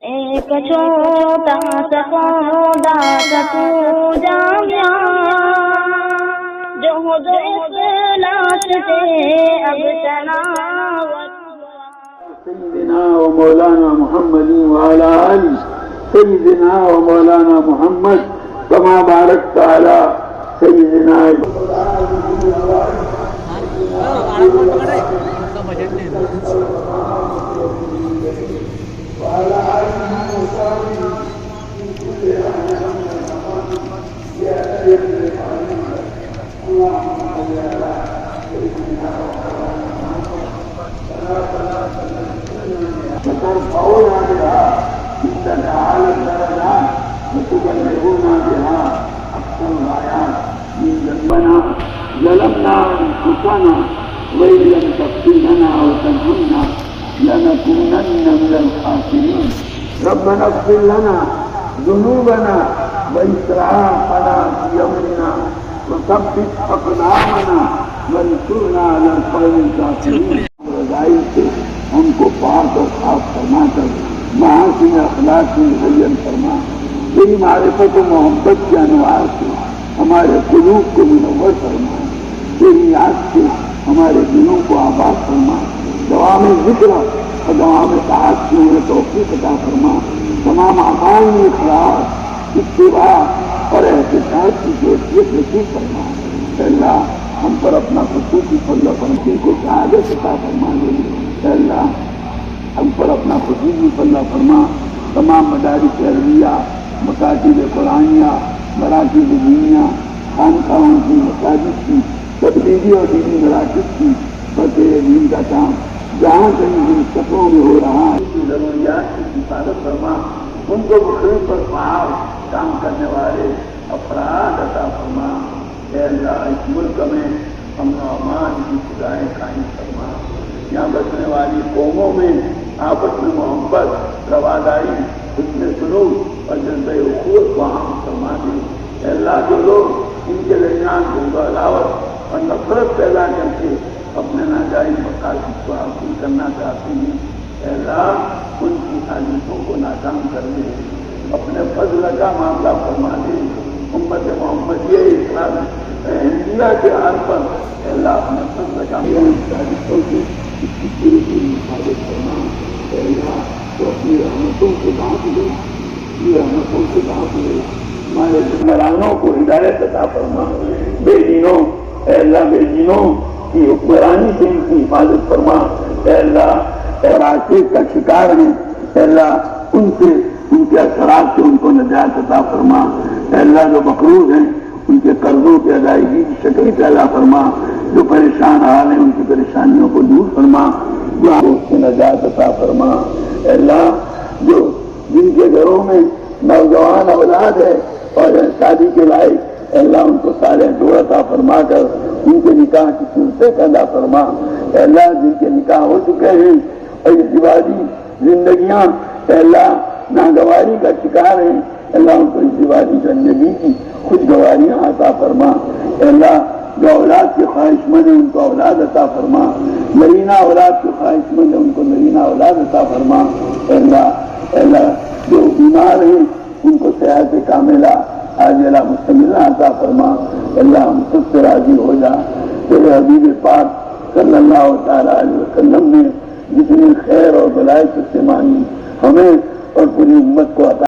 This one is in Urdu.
ایک چھوٹا سا پودا تھا تو جامعہ جو اخلاص سے اب تناول سيدنا ومولانا محمد وعلى آل سيدنا ومولانا محمد كما باركت على سيدنا وعلى آله وصحبه في كل اللهم صل على سيدنا وترفعنا بها عندنا على الدرجات وتبلغنا بها أقصى الغايات من ذنبنا ظلمنا أنفسنا وإن لم تغفر لنا وترحمنا لنكونن من الخاسرين ربنا اغفر لنا ذنوبنا وإسرافنا في أمرنا وثبت أقدامنا وانصرنا على القوم الكافرين رضائل سے ہم کو پاک اور خاص فرما کر محاسن اخلاق میں مزین فرما تیری معرفت و محبت کے انوار سے ہمارے قلوب کو منور فرما تیری یاد سے ہمارے دلوں کو آباد فرما دوام ذکر اور دوام طاعت کی انہیں توفیق عطا فرما تمام اعمال میں اخلاص اتباع اور احتساب کی کیفیت نصیب فرما اے اللہ ہم پر اپنا خصوصی فضل و کرم کو سعادت عطا فرما دے اے اللہ ہم پر اپنا خصوصی فضل و فرما تمام مدارس عربیہ مکاتب قرآنیہ مراکز دینیہ خانقاہوں کی مساجد کی تبلیغی اور دینی مراکز کی فتح دین کا کام جہاں کہیں جن سطحوں میں ہو رہا ہے ضروریات کی حفاظت فرما ان کو مختلف پر فعال کام کرنے والے افراد عطا فرما اے اللہ اس ملک میں امن و امان کی خدائیں قائم فرما یہاں بسنے والی قوموں میں آپس میں محبت رواداری حسن سلوک اور جذبہ اخوت کو عام فرما دے اے اللہ جو لوگ ان کے درمیان جلد و علاوت اور نفرت پیدا کر کے اپنے ناجائز مقاصد کو حاصل کرنا چاہتے ہیں اے اللہ ان کی سازشوں کو ناکام کر دے اپنے فضل کا معاملہ فرما دے امت محمدیہ اسلام ہندیہ کے حال پر اے اللہ اپنے فضل کا سازشوں کی پوری حفاظت فرما اے اللہ تو اپنی رحمتوں کو ڈھانپ دے یہ رحمتوں کو ڈھانپ دے ہمارے حکمرانوں کو ہدایت عطا فرما بے دینوں اے اللہ بے دینوں کی حکمرانی سے ان کی حفاظت فرما اے اللہ اور عاشق کا شکار ہیں اے اللہ ان سے ان کے اثرات سے ان کو نجات عطا فرما اے اللہ جو مقروض ہیں ان کے قرضوں کی ادائیگی کی شکل عطا فرما جو پریشان حال ہیں ان کی پریشانیوں کو دور فرما جو اس سے نجات عطا فرما اے اللہ جو جن کے گھروں میں نوجوان اولاد ہے اور شادی کے لائق اے اللہ ان کو صالح دور عطا فرما کر ان کے نکاح کی صورتیں پیدا فرما اے اللہ جن کے نکاح ہو چکے ہیں اور ازدواجی زندگیاں اے اللہ ناگواری کا شکار ہیں اے اللہ ان کو ازدواجی زندگی کی خوشگواریاں عطا فرما اے اللہ جو اولاد کے خواہش مند ہیں ان کو اولاد عطا فرما نرینہ اولاد کے خواہش مند ہیں ان کو نرینہ اولاد عطا فرما اے اللہ جو بیمار ہیں ان کو صحت کاملہ عاجلہ مستمرہ عطا فرما اللہ ہم سب سے راضی ہو جا تیرے حبیب پاک صلی اللہ تعالیٰ علیہ وسلم نے جتنی خیر اور بلائی سے مانی ہمیں اور پوری امت کو عطا